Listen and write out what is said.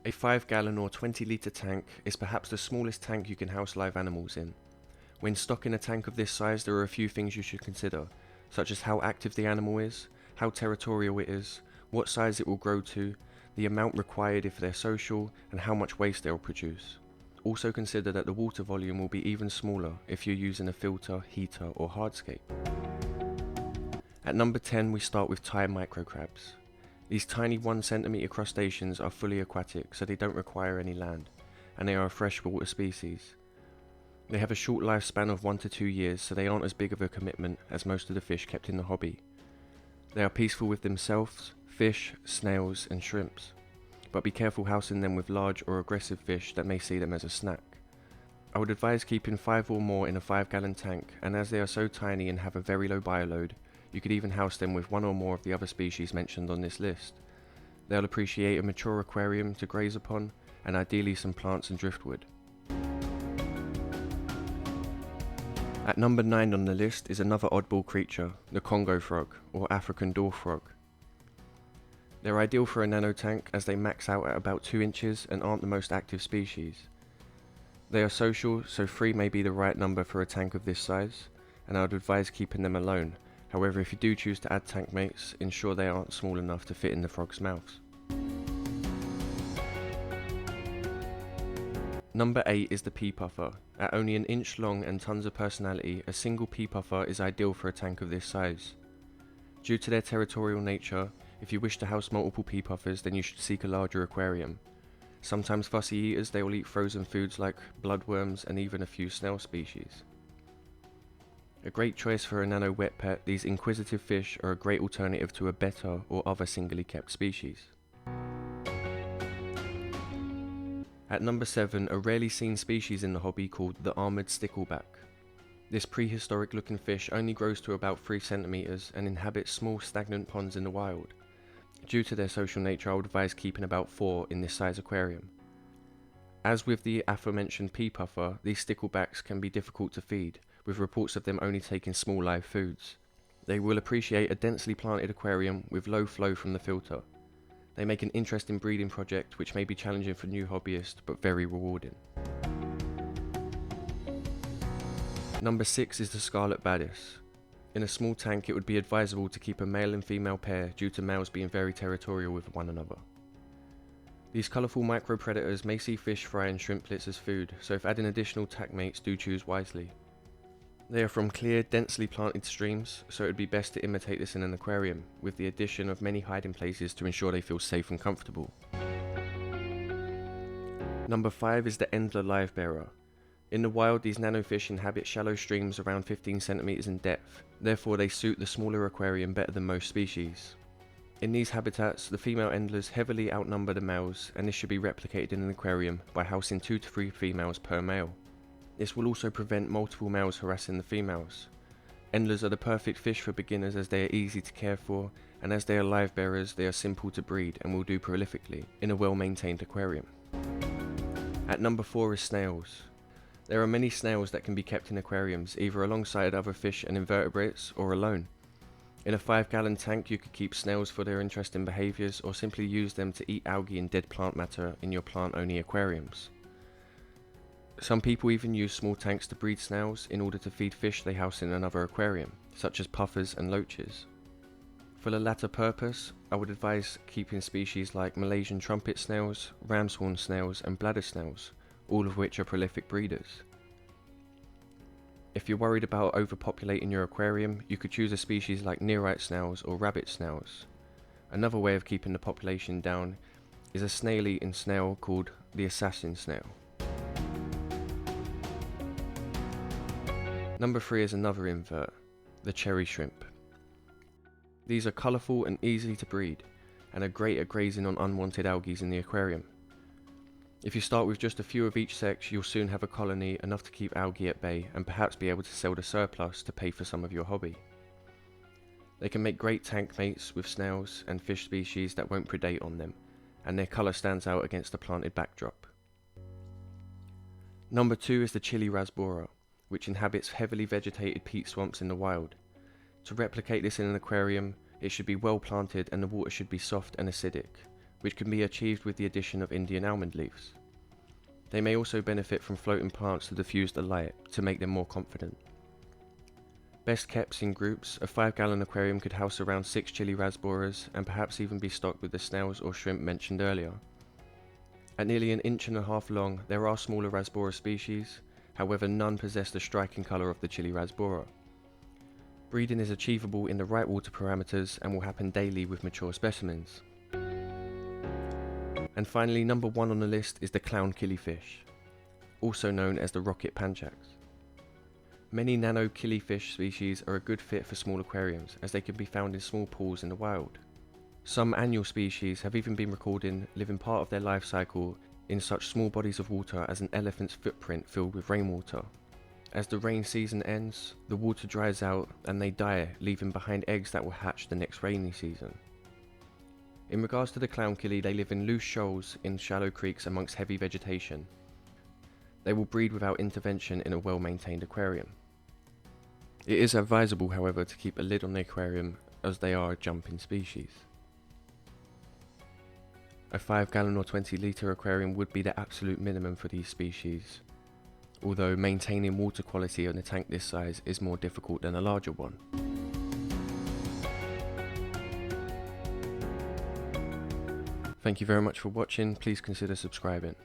A 5-gallon or 20-litre tank is perhaps the smallest tank you can house live animals in. When stocking a tank of this size, there are a few things you should consider, such as how active the animal is, how territorial it is, what size it will grow to, the amount required if they're social, and how much waste they'll produce. Also consider that the water volume will be even smaller if you're using a filter, heater, or hardscape. At number 10, we start with Thai microcrabs. These tiny 1cm crustaceans are fully aquatic, so they don't require any land, and they are a freshwater species. They have a short lifespan of 1 to 2 years, so they aren't as big of a commitment as most of the fish kept in the hobby. They are peaceful with themselves, fish, snails, and shrimps, but be careful housing them with large or aggressive fish that may see them as a snack. I would advise keeping 5 or more in a 5-gallon tank, and as they are so tiny and have a very low bioload, you could even house them with 1 or more of the other species mentioned on this list. They'll appreciate a mature aquarium to graze upon, and ideally some plants and driftwood. At number 9 on the list is another oddball creature, the Congo frog, or African dwarf frog. They're ideal for a nanotank as they max out at about 2 inches and aren't the most active species. They are social, so 3 may be the right number for a tank of this size, and I would advise keeping them alone. However, if you do choose to add tank mates, ensure they aren't small enough to fit in the frog's mouths. Number 8 is the pea puffer. At only an inch long and tons of personality, a single pea puffer is ideal for a tank of this size. Due to their territorial nature, if you wish to house multiple pea puffers, then you should seek a larger aquarium. Sometimes fussy eaters, they will eat frozen foods like bloodworms and even a few snail species. A great choice for a nano wet pet, these inquisitive fish are a great alternative to a betta or other singly kept species. At number 7, a rarely seen species in the hobby called the armoured stickleback. This prehistoric looking fish only grows to about 3 centimeters and inhabits small stagnant ponds in the wild. Due to their social nature, I would advise keeping about 4 in this size aquarium. As with the aforementioned pea puffer, these sticklebacks can be difficult to feed, with reports of them only taking small live foods. They will appreciate a densely planted aquarium with low flow from the filter. They make an interesting breeding project which may be challenging for new hobbyists but very rewarding. Number 6 is the Scarlet baris. In a small tank it would be advisable to keep a male and female pair due to males being very territorial with one another. These colourful micro-predators may see fish fry and shrimplets as food, so if adding additional tank mates, do choose wisely. They are from clear, densely planted streams, so it would be best to imitate this in an aquarium, with the addition of many hiding places to ensure they feel safe and comfortable. Number 5 is the Endler live bearer. In the wild, these nanofish inhabit shallow streams around 15 centimeters in depth, therefore they suit the smaller aquarium better than most species. In these habitats, the female endlers heavily outnumber the males, and this should be replicated in an aquarium by housing 2 to 3 females per male. This will also prevent multiple males harassing the females. Endlers are the perfect fish for beginners as they are easy to care for, and as they are live bearers, they are simple to breed and will do prolifically in a well-maintained aquarium. At number 4 is snails. There are many snails that can be kept in aquariums, either alongside other fish and invertebrates or alone. In a 5-gallon tank you could keep snails for their interesting behaviours or simply use them to eat algae and dead plant matter in your plant-only aquariums. Some people even use small tanks to breed snails in order to feed fish they house in another aquarium, such as puffers and loaches. For the latter purpose, I would advise keeping species like Malaysian trumpet snails, ram's horn snails and bladder snails, all of which are prolific breeders. If you're worried about overpopulating your aquarium, you could choose a species like nearite snails or rabbit snails. Another way of keeping the population down is a snail-eating snail called the assassin snail. Number 3 is another invert, the cherry shrimp. These are colourful and easy to breed, and are great at grazing on unwanted algae in the aquarium. If you start with just a few of each sex, you'll soon have a colony enough to keep algae at bay and perhaps be able to sell the surplus to pay for some of your hobby. They can make great tank mates with snails and fish species that won't predate on them, and their colour stands out against a planted backdrop. Number 2 is the chili Rasbora, which inhabits heavily vegetated peat swamps in the wild. To replicate this in an aquarium, it should be well planted and the water should be soft and acidic. which can be achieved with the addition of Indian almond leaves. They may also benefit from floating plants to diffuse the light to make them more confident. Best kept in groups, a 5-gallon aquarium could house around 6 chili rasboras and perhaps even be stocked with the snails or shrimp mentioned earlier. At nearly 1.5 inches long, there are smaller Rasbora species, however none possess the striking colour of the chili rasbora. Breeding is achievable in the right water parameters and will happen daily with mature specimens. And finally, number 1 on the list is the clown killifish, also known as the rocket panchax. Many nano killifish species are a good fit for small aquariums as they can be found in small pools in the wild. Some annual species have even been recorded living part of their life cycle in such small bodies of water as an elephant's footprint filled with rainwater. As the rain season ends, the water dries out and they die, leaving behind eggs that will hatch the next rainy season. In regards to the clown killie, they live in loose shoals in shallow creeks amongst heavy vegetation. They will breed without intervention in a well-maintained aquarium. It is advisable, however, to keep a lid on the aquarium as they are a jumping species. A 5-gallon or 20-litre aquarium would be the absolute minimum for these species, although maintaining water quality on a tank this size is more difficult than a larger one. Thank you very much for watching. Please consider subscribing.